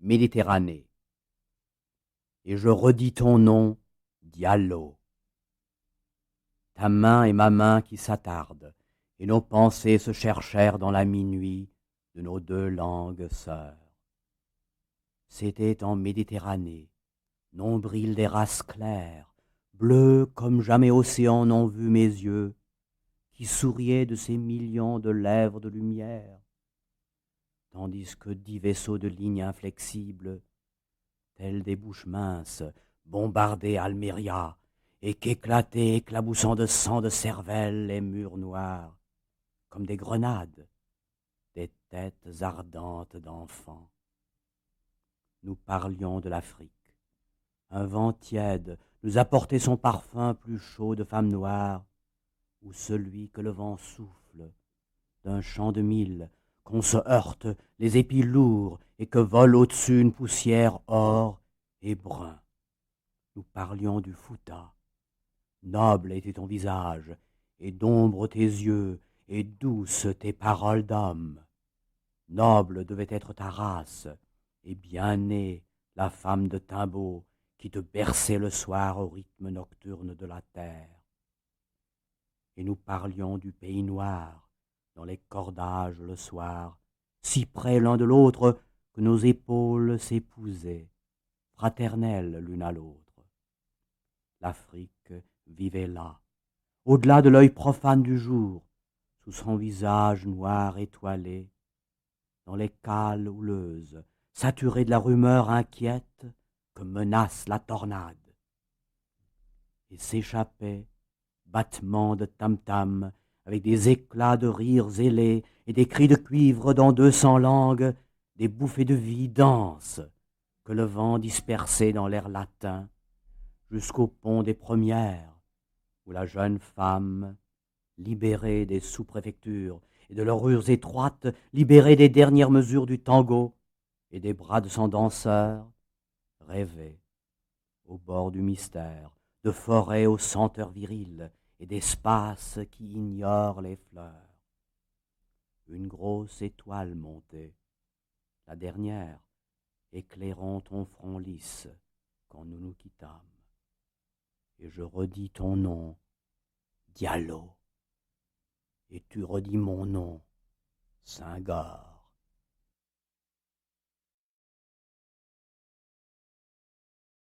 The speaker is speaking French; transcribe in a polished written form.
Méditerranée. Et je redis ton nom, Diallo. Ta main et ma main qui s'attardent, et nos pensées se cherchèrent dans la minuit de nos deux langues sœurs. C'était en Méditerranée, nombril des races claires, bleu comme jamais océan n'ont vu mes yeux, qui souriait de ces millions de lèvres de lumière, tandis que 10 vaisseaux de lignes inflexibles, tels des bouches minces, bombardaient Alméria, et qu'éclataient, éclaboussant de sang de cervelle les murs noirs, comme des grenades, des têtes ardentes d'enfants. Nous parlions de l'Afrique. Un vent tiède nous apportait son parfum plus chaud de femme noire, ou celui que le vent souffle d'un champ de mil, qu'on se heurte les épis lourds et que vole au-dessus une poussière or et brun. Nous parlions du Fouta. Noble était ton visage, et d'ombre tes yeux, et douces tes paroles d'homme. Noble devait être ta race, et bien née la femme de Timbaud qui te berçait le soir au rythme nocturne de la terre. Et nous parlions du pays noir, dans les cordages le soir, si près l'un de l'autre que nos épaules s'épousaient, fraternelles l'une à l'autre. L'Afrique vivait là, au-delà de l'œil profane du jour, sous son visage noir étoilé, dans les cales houleuses, saturées de la rumeur inquiète que menace la tornade. Et s'échappaient, battements de tam-tam, avec des éclats de rires ailés et des cris de cuivre dans 200 langues, des bouffées de vie denses que le vent dispersait dans l'air latin, jusqu'au pont des Premières, où la jeune femme, libérée des sous-préfectures et de leurs rures étroites, libérée des dernières mesures du tango et des bras de son danseur, rêvait, au bord du mystère, de forêts aux senteurs viriles et d'espaces qui ignorent les fleurs. Une grosse étoile montait, la dernière, éclairant ton front lisse quand nous nous quittâmes. Et je redis ton nom, Diallo, et tu redis mon nom, Senghor.